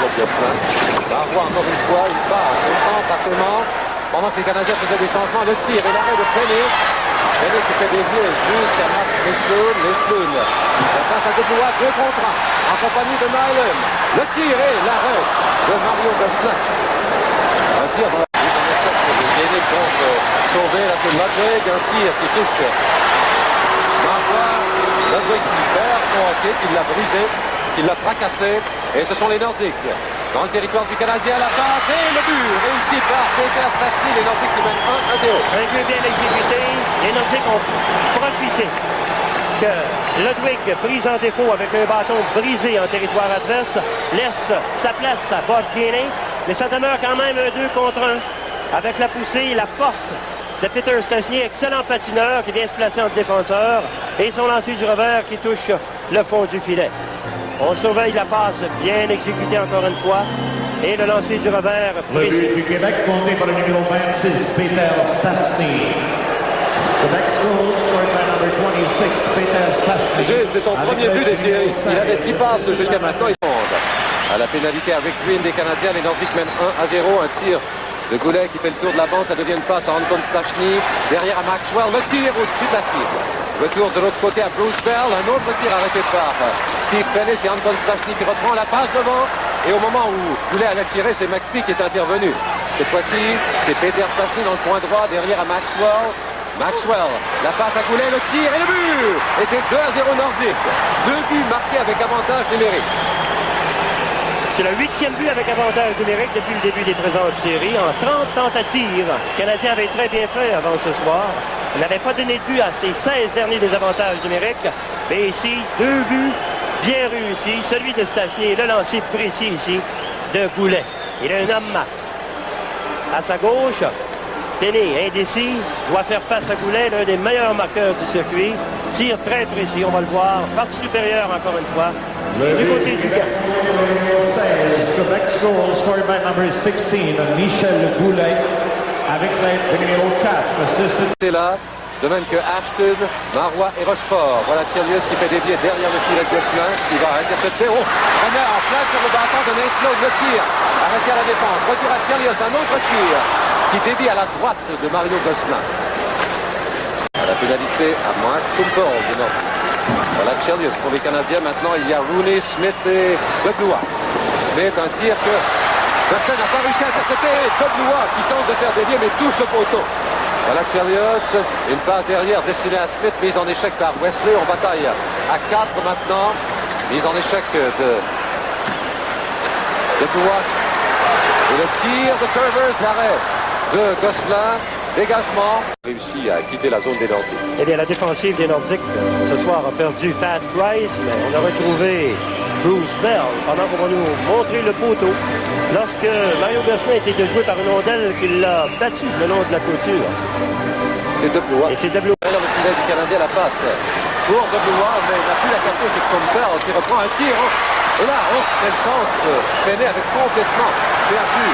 pour Gosselin. Marois encore une fois, il passe au centre à Clément. Pendant que les Canadiens faisaient des changements, le tir et l'arrêt de Penny. Penny qui fait dévier jusqu'à Max Lesloun. Lesloun passe à Deblois, 2 contre 1, en compagnie de Nyland. Le tir et l'arrêt de Mario Gosselin. Un tir dans la mise en essai de gagner contre Sauvé. Là, c'est Ludwig, un tir qui touche Marois. Ludwig qui perd son hockey, qui l'a brisé, qui l'a fracassé. Et ce sont les Nordiques. Dans le territoire du Canadien, la passe et le but réussi par Peter Stastny, les Nordiques qui mènent 1-0. Un jeu bien exécuté, les Nordiques ont profité que Ludwig, prise en défaut avec un bâton brisé en territoire adverse, laisse sa place à Bob Gainey, mais ça demeure quand même un 2 contre 1 avec la poussée et la force de Peter Stastny, excellent patineur qui vient se placer entre défenseurs et son lancer du revers qui touche le fond du filet. On surveille la passe bien exécutée encore une fois. Et le lancer du revers. Le but du Québec compté par le numéro 26, Peter Stastny. Quebec goal scored by number 26, Peter Stastny. C'est son premier but des séries. Il avait 10 passes jusqu'à maintenant. Il monte à la pénalité avec Green des Canadiens. Les Nordiques mènent 1-0. Un tir de Goulet qui fait le tour de la bande. Ça devient une passe à Anton Stastny. Derrière à Maxwell. Le tir au-dessus de la cible. Retour de l'autre côté à Bruce Bell. Un autre tir arrêté par Steve Pennis et Anton Stastny qui reprend la passe devant. Et au moment où Goulet allait tirer, c'est McPhee qui est intervenu. Cette fois-ci, c'est Peter Stastny dans le coin droit, derrière à Maxwell. Maxwell, la passe à Goulet, le tir et le but. Et c'est 2-0 Nordique. 2 buts marqués avec avantage numérique. C'est le 8e but avec avantage numérique depuis le début des présentes séries. En 30 tentatives, le Canadien avait très bien fait avant ce soir. Il n'avait pas donné de but à ses 16 derniers désavantages numériques. Mais ici, 2 buts bien réussis. Celui de Stastny et le lancer précis ici de Goulet. Il a un homme à sa gauche. Penny, indécis, doit faire face à Goulet, l'un des meilleurs marqueurs du circuit. Tir très précis, on va le voir. Partie supérieure encore une fois. Du côté du gars. Quebec's goal scored by number 16, Michel Goulet, avec l'aide du numéro 4, assistant. C'est là, de même que Ashton, Marois et Rochefort. Voilà Chelios qui fait dévier derrière le filet de Gosselin, qui va intercepter. Oh, remet en place sur le bâton de Neslow, le tir. Arrêté à la défense. Retour à Chelios, un autre tir qui dévie à la droite de Mario Gosselin. À la pénalité à Mark Kumpel de Nordique. Voilà Chelios pour les Canadiens. Maintenant, il y a Rooney, Smith et Deblois. Smith, un tir que Gosselin n'a pas réussi à intercepter. Deblois qui tente de faire dévier mais touche le poteau. Voilà Chelios, une passe derrière destinée à Smith, mise en échec par Wesley. On bataille à 4 maintenant. Mise en échec de Deblois. Et le tir de Curvers, l'arrêt de Gosselin, dégagement, réussi à quitter la zone des Nordiques. Eh bien, la défensive des Nordiques, ce soir, a perdu Pat Price, mais on a retrouvé Bruce Bell pendant qu'on va nous montrer le poteau. Lorsque Mario Gosselin a été déjoué par une rondelle qui l'a battu le long de la clôture. C'est Deblois. Et c'est Deblois. Dans le filet du Canadien, la passe pour Deblois, mais il n'a plus la capter, c'est Kumpel qui reprend un tir. Et là, quelle chance, Penny avait complètement perdu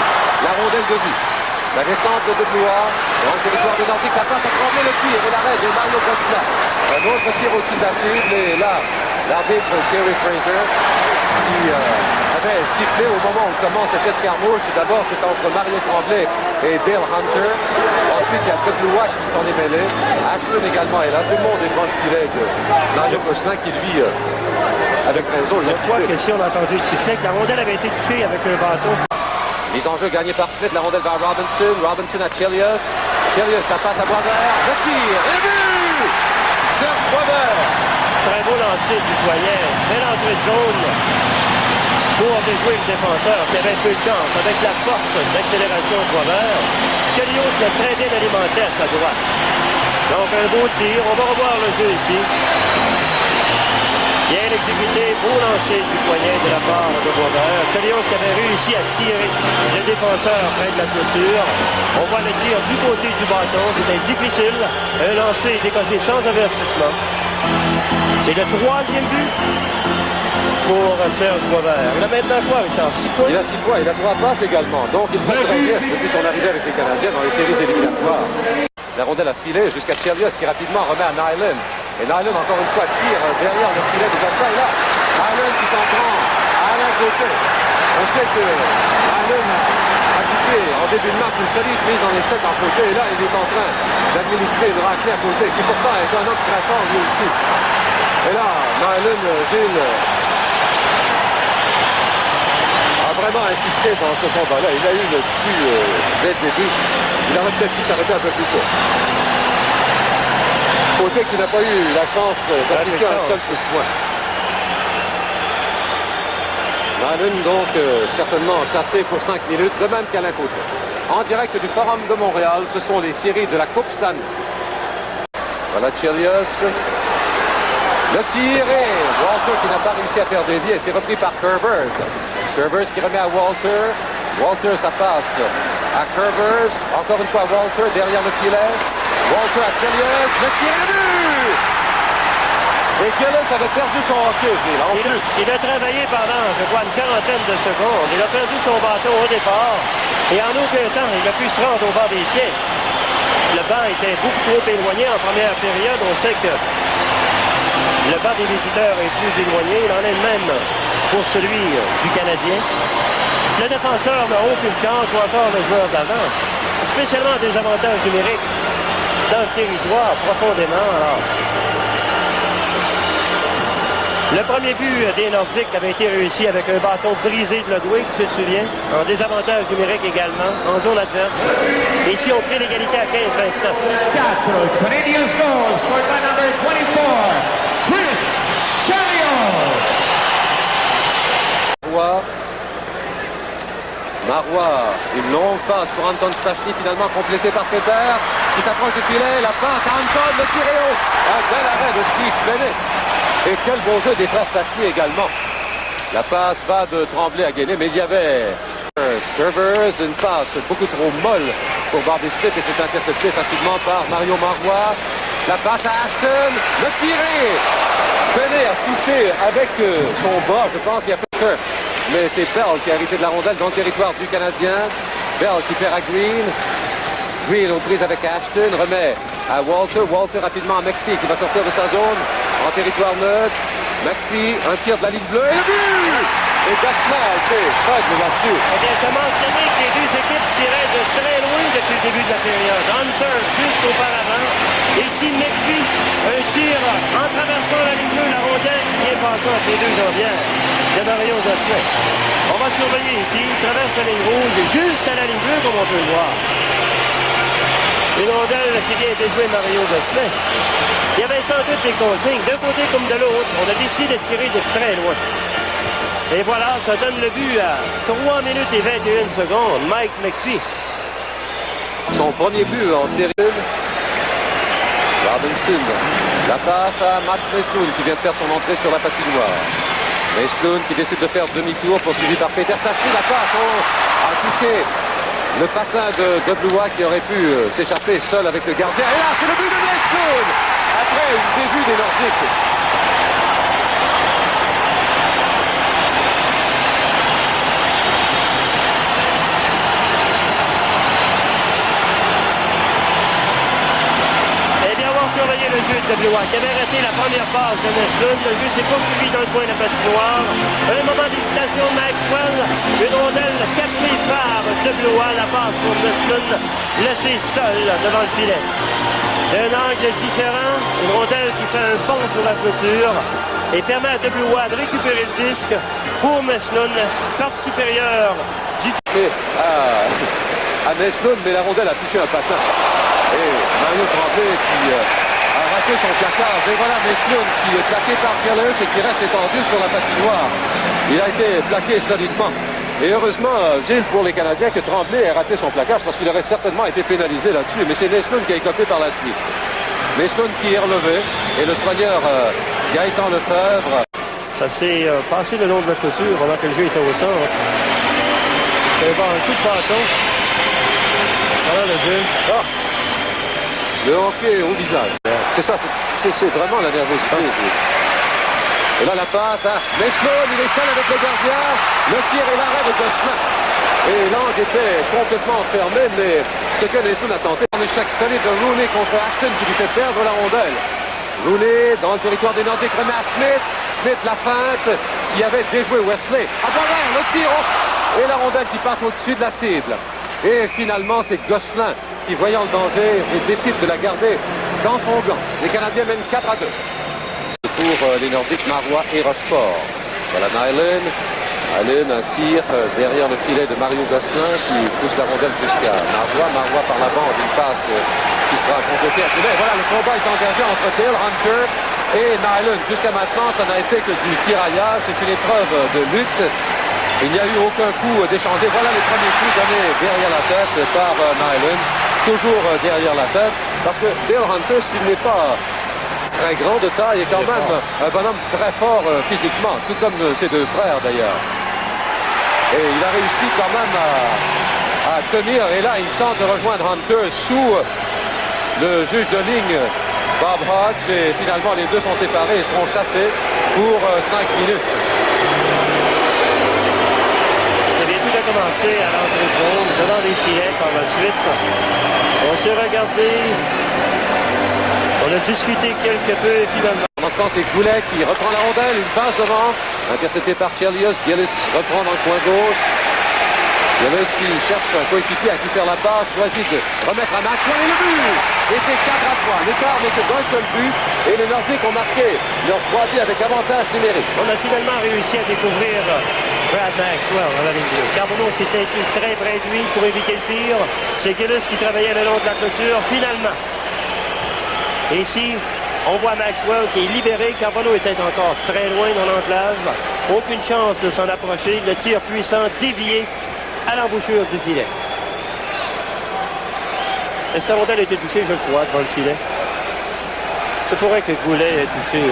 la rondelle de vue. La descente de Deblois dans le territoire des Nordiques, la passe à Tremblay, le tir et l'arrêt de Mario Gosselin. Un autre tir au-dessus de la cible, et là, l'arbitre Gary Fraser qui avait sifflé au moment où commence cette escarmouche. D'abord, c'est entre Mario Tremblay et Dale Hunter. Ensuite, il y a Deblois qui s'en est mêlé. Ashton également est là. Tout le monde est devant le filet de Mario Gosselin qui, lui, avec raison, Je crois que si on a entendu le sifflet, que la rondelle avait été touchée avec un bâton. Mise en jeu gagnée par Smith, la rondelle vers Robinson. Robinson à Chelios. Chelios, la passe à Boisvert. Le tir et le but! Serge Boisvert. Très beau lancer du poignet. Belle entrée de zone pour déjouer le défenseur qui avait peu de chance. Avec la force d'accélération de Boisvert, Chelios l'a très bien alimenté à sa droite. Donc un beau tir. On va revoir le jeu ici. Bien exécuté, beau lancer du poignet de la part de Boisvert. Chelios qui avait réussi à tirer le défenseur près de la clôture. On voit le tir du côté du bâton. C'était difficile. Un lancer décoché sans avertissement. C'est le 3e but pour Serge Boisvert. Il a maintenant quoi, Richard? 6 points? Il a 6 points. Il a 3 passes également. Donc il faut se réunir depuis son arrivée avec les Canadiens dans les séries éliminatoires. La rondelle a filé jusqu'à Chelios qui rapidement remet à Nyland. Et Nyland, encore une fois, tire derrière le filet de Gosselin. Et là, Nyland qui s'en prend à l'un côté. On sait que Allen a quitté en début de match une solide mise en échec en côté. Et là, il est en train d'administrer une raclée à côté, qui pourtant est un homme très fort lui aussi. Et là, Allen, Gilles, a vraiment insisté dans ce combat-là. Il a eu le dessus dès le début. Il aurait peut-être pu s'arrêter un peu plus tôt. Côté qui n'a pas eu la chance d'appliquer un seul coup de poing. Allen donc certainement chassé pour 5 minutes, de même qu'Alain Côté. En direct du Forum de Montréal, ce sont les séries de la Coupe Stanley. Voilà Chelios. Le tir et Walter qui n'a pas réussi à faire dévier, c'est repris par Kerbers. Kerbers qui remet à Walter. Walter, ça passe à Kerbers. Encore une fois Walter derrière le filet. Walter à Chelios. Le tir est but! Et Gillis avait perdu son hockey, en plus. Il a travaillé pendant, je crois, une quarantaine de secondes. Il a perdu son bâton au départ. Et en aucun temps, il a pu se rendre au banc des siens. Le banc était beaucoup trop éloigné en première période. On sait que le banc des visiteurs est plus éloigné. Il en est même pour celui du Canadien. Le défenseur n'a aucune chance, ou encore le joueur d'avant. Spécialement des avantages numériques dans le territoire, profondément. Alors, le premier but des Nordiques avait été réussi avec un bâton brisé de Ludwig, tu te souviens, en désavantage numérique également, en zone adverse. Et ici, on crée l'égalité à 15-29. 4 Canadiens goal scored by number 24, Chris Chelios. Marois, une longue passe pour Anton Stachny, finalement complétée par Peter, qui s'approche du filet, la passe à Anton, le tir est haut. Un bel arrêt de Steve Bennett. Et quel beau jeu des frères Stachny également. La passe va de Tremblay à Guéné, mais il y avait Kerbers, une passe beaucoup trop molle pour Bobby Smith et c'est intercepté facilement par Mario Marois. La passe à Ashton, le tiré. Bennett a touché avec son bras, je pense, il a fait peur. Mais c'est Bell qui a hérité de la rondelle dans le territoire du Canadien. Bell qui perd à Green. Green aux prises avec Ashton, remet à Walter. Walter rapidement à McPhee qui va sortir de sa zone en territoire neutre. McPhee, un tir de la ligne bleue et le but! Et Gosselin a été faible là-dessus. Eh bien, je mentionnais que les deux équipes tiraient de très loin depuis le début de la période. Hunter, juste auparavant. Ici, McPhee, un tir en traversant la ligne bleue, la rondelle qui vient passer entre les deux jambières de Mario Gosselin. On va surveiller ici, il traverse la ligne rouge juste à la ligne bleue, comme on peut le voir. Une rondelle qui vient déjouer Mario Gosselin. Il y avait sans doute des consignes, d'un côté comme de l'autre. On a décidé de tirer de très loin. Et voilà, ça donne le but à 3 minutes et 21 secondes. Mike McPhee. Son premier but en série. Robinson. La passe à Max Mesloun qui vient de faire son entrée sur la patinoire. Mesloun qui décide de faire demi-tour poursuivi par Peter Stachny. La passe a touché le patin de Blois qui aurait pu s'échapper seul avec le gardien. Et là, c'est le but de Mesloun après une début des Nordiques. Surveiller le jeu de Blois qui avait raté la première passe de Mesloun. Le jeu s'est poursuivi dans le coin de la patinoire. Un moment d'hésitation de Maxwell. Une rondelle captée par de Blois. La passe pour Mesloun laissée seule devant le filet. Un angle différent. Une rondelle qui fait un pont pour la clôture et permet à de Blois de récupérer le disque pour Mesloun. Corde supérieure du à Mesloun, mais la rondelle a touché un patin. Et Mario Tremblay qui a raté son placage. Et voilà Mesloun qui est plaqué par Gillis et qui reste étendu sur la patinoire. Il a été plaqué solidement. Et heureusement, Gilles, pour les Canadiens, que Tremblay ait raté son placage parce qu'il aurait certainement été pénalisé là-dessus. Mais c'est Mesloun qui a écopé par la suite. Mesloun qui est relevé et le soigneur Gaëtan Lefebvre. Ça s'est passé le long de la clôture pendant que le jeu était au centre. Il va y avoir un coup de bâton. Voilà le jeu. Oh. Le hockey au visage. C'est ça, c'est vraiment la nervosité. Et là, la passe à Mesloun, il est seul avec le gardien. Le tir et l'arrêt de Gosselin. Et l'angle était complètement fermé, mais ce que Mesloun a tenté, un échec solide de Rooney contre Ashton qui lui fait perdre la rondelle. Rooney, dans le territoire des Nordiques, remet à Smith. Smith, la feinte, qui avait déjoué Wesley. À travers le tir. Et la rondelle qui passe au-dessus de la cible. Et finalement, c'est Gosselin qui, voyant le danger, décide de la garder dans son gant. Les Canadiens mènent 4-2. Pour les Nordiques, Marois et Rochefort. Voilà Nyland. Allen, un tir derrière le filet de Mario Gosselin qui pousse la rondelle jusqu'à Marois. Marois par la bande, une passe qui sera complétée à filet. Voilà, le combat est engagé entre Dale Hunter et Nyland. Jusqu'à maintenant, ça n'a été que du tiraillage. C'est une épreuve de lutte. Il n'y a eu aucun coup d'échanger. Voilà les premiers coups donnés derrière la tête par Nyland. Toujours derrière la tête. Parce que Dale Hunter, s'il n'est pas très grand de taille, est quand même un bonhomme très fort physiquement, tout comme ses deux frères d'ailleurs. Et il a réussi quand même à tenir. Et là, il tente de rejoindre Hunter sous le juge de ligne, Bob Hodge. Et finalement, les deux sont séparés et seront chassés pour 5 minutes. Tout a commencé à l'entrée de zone, devant les filets par la suite. On s'est regardé, on a discuté quelque peu et finalement. Pendant ce temps, c'est Goulet qui reprend la rondelle, une passe devant, intercepté par Chelios. Gillis reprend dans le coin gauche. Gillis qui cherche un coéquipier à qui faire la passe, choisit de remettre à Maxwell et le but! Et c'est 4-3. L'écart n'est que d'un seul but et les Nordiques ont marqué leur 3 buts avec avantage numérique. On a finalement réussi à découvrir Brad Maxwell à la ligne bleue. Carbonneau s'était été très près de lui pour éviter le tir. C'est Gillis qui travaillait le long de la clôture. Finalement, et ici, on voit Maxwell qui est libéré. Carbonneau était encore très loin dans l'enclave. Aucune chance de s'en approcher. Le tir puissant dévié à l'embouchure du filet. Est-ce que la rondelle a été touchée, je le crois, devant le filet? Ça pourrait que Goulet ait touché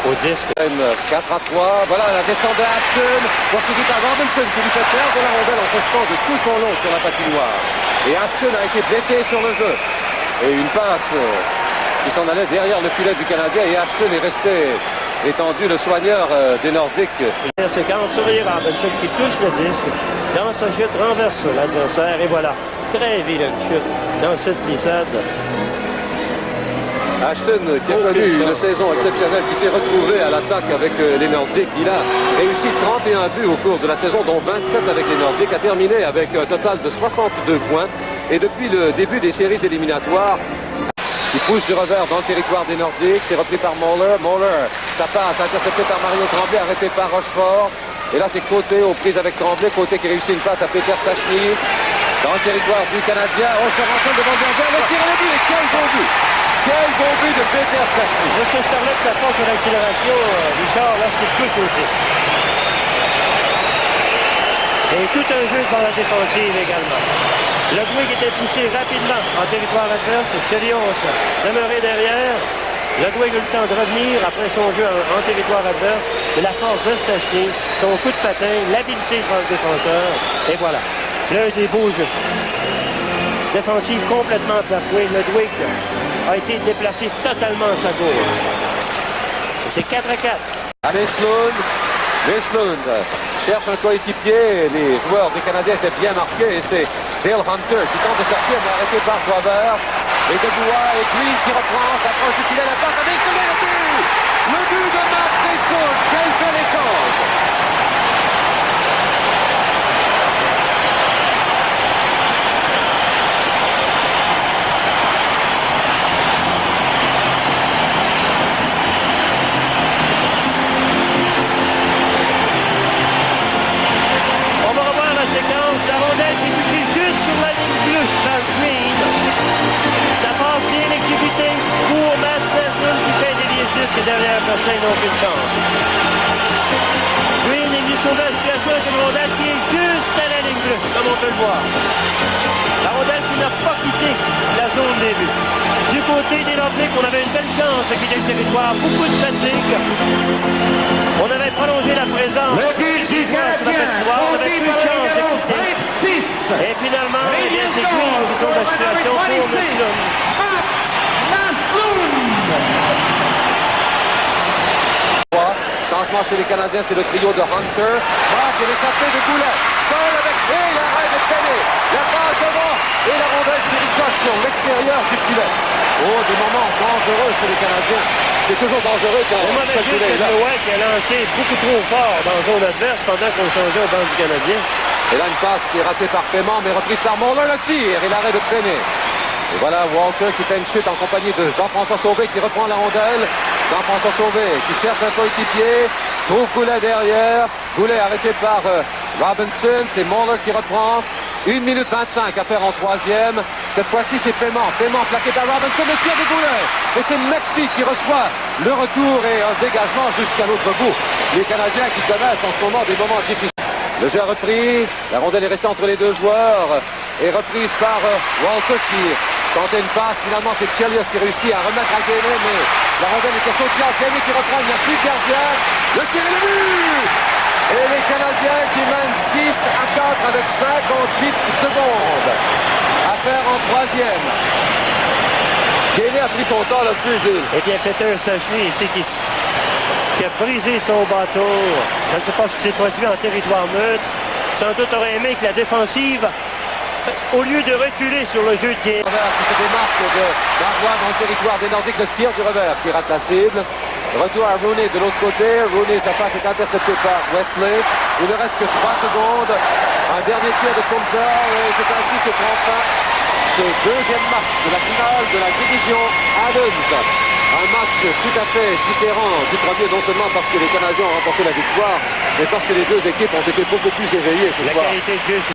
au disque. 4-3. Voilà la descente de Ashton. Poursuivi par Robinson qui lui fait perdre la rondelle en postant de tout son long sur la patinoire. Et Ashton a été blessé sur le jeu. Et une passe qui s'en allait derrière le filet du Canadien. Et Ashton est resté étendu, le soigneur des Nordiques. La séquence, surveillez Robinson qui touche le disque. Dans sa chute, renverse l'adversaire. Et voilà, très vilaine chute dans cette glissade. Ashton qui a connu une saison exceptionnelle, qui s'est retrouvé à l'attaque avec les Nordiques. Il a réussi 31 buts au cours de la saison, dont 27 avec les Nordiques, a terminé avec un total de 62 points. Et depuis le début des séries éliminatoires, il pousse du revers dans le territoire des Nordiques. C'est repris par Moller. Moller, ça passe, intercepté par Mario Tremblay, arrêté par Rochefort. Et là, c'est Côté aux prises avec Tremblay. Côté qui réussit une passe à Peter Stachny dans le territoire du Canadien. On se rencontre devant le gardien. Le tir et le but. Et quel bon but! Quel bon but de Peter Stachny! Est-ce que je parlais de sa force et d'accélération, Richard, lorsqu'il touche au disque? Et tout un jeu par la défensive également. Ludwig était poussé rapidement en territoire adverse. Chelios demeurait derrière. Ludwig a eu le temps de revenir après son jeu en territoire adverse. Et la force de Stachny, son coup de patin, l'habileté de le défenseur. Et voilà, l'un des beaux jeux. Défensif complètement bafoué. Ludwig a été déplacé totalement à sa gauche. C'est 4-4. Allez, Sloan. Slund cherche un coéquipier. Les joueurs des Canadiens étaient bien marqués. Et c'est Dale Hunter qui tente de sortir, mais arrêté par Glover. Et Dubois et Green qui reprend, s'approche du filet, la passe à Slund et le but! Le but de Mark Slund. Quel bel échange! La rondelle qui est touchée juste sur la ligne bleue par Green. Ça passe bien exécuté pour Mats Slund qui fait des liens disques derrière Gosselin, donc une chance. Green est venu sauver la situation avec une rondelle qui est juste à la ligne bleue, comme on peut le voir. La rondelle qui n'a pas quitté la zone des buts. Du côté des Nordiques, on avait une belle chance de quitter le territoire, beaucoup de fatigue. On avait prolongé la présence. Le but du Canadien, on avait plus de chance de quitter. Et finalement, eh bien, c'est Green qui sauve la situation pour Slund. Changement chez les Canadiens, c'est le trio de Hunter. Et l'échappée de Goulet. Seul avec l'arrêt de Penny. La passe devant et la rondelle qui ricoche sur l'extérieur du filet. Oh, des moments dangereux chez les Canadiens. C'est toujours dangereux quand on Michel Goulet est là. Qui a lancé beaucoup trop fort dans la zone adverse pendant qu'on changeait au banc du Canadien. Et là, une passe qui est ratée par Paiement, mais reprise par Moller, le tir et l'arrêt de traîner. Et voilà Walker qui fait une chute en compagnie de Jean-François Sauvé qui reprend la rondelle. Jean-François Sauvé qui cherche un coéquipier, trouve Goulet derrière. Goulet arrêté par Robinson, c'est Moller qui reprend. 1 minute 25 à faire en troisième. Cette fois-ci, c'est Paiement. Paiement plaqué par Robinson, le tir de Goulet. Et c'est McPhee qui reçoit le retour et un dégagement jusqu'à l'autre bout. Les Canadiens qui connaissent en ce moment des moments difficiles. Le jeu a repris, la rondelle est restée entre les deux joueurs et reprise par Walker qui tentait une passe. Finalement, c'est Chelios qui réussit à remettre à Gainey, mais la rondelle est sortie. Gainey qui reprend, il n'y a plus de gardien. Le tir est le but! Et les Canadiens qui mènent 6-4 avec 58 secondes à faire en troisième. Gainey a pris son temps là-dessus, Gilles. Eh bien, Peter Sachery ici qui a brisé son bateau. Je ne sais pas ce qui s'est produit en territoire neutre. Sans doute aurait aimé que la défensive, au lieu de reculer sur le jeu de Gainey. Qui se démarque de Marois dans le territoire des Nordiques, le tir du revers qui rate la cible. Retour à Rooney de l'autre côté. Rooney, sa passe est interceptée par Wesley. Il ne reste que 3 secondes. Un dernier tir de Kumper et c'est ainsi que prend fin ce deuxième match de la finale de la division Adams. Un match tout à fait différent du premier, non seulement parce que les Canadiens ont remporté la victoire, mais parce que les deux équipes ont été beaucoup plus éveillées ce soir. La qualité de jeu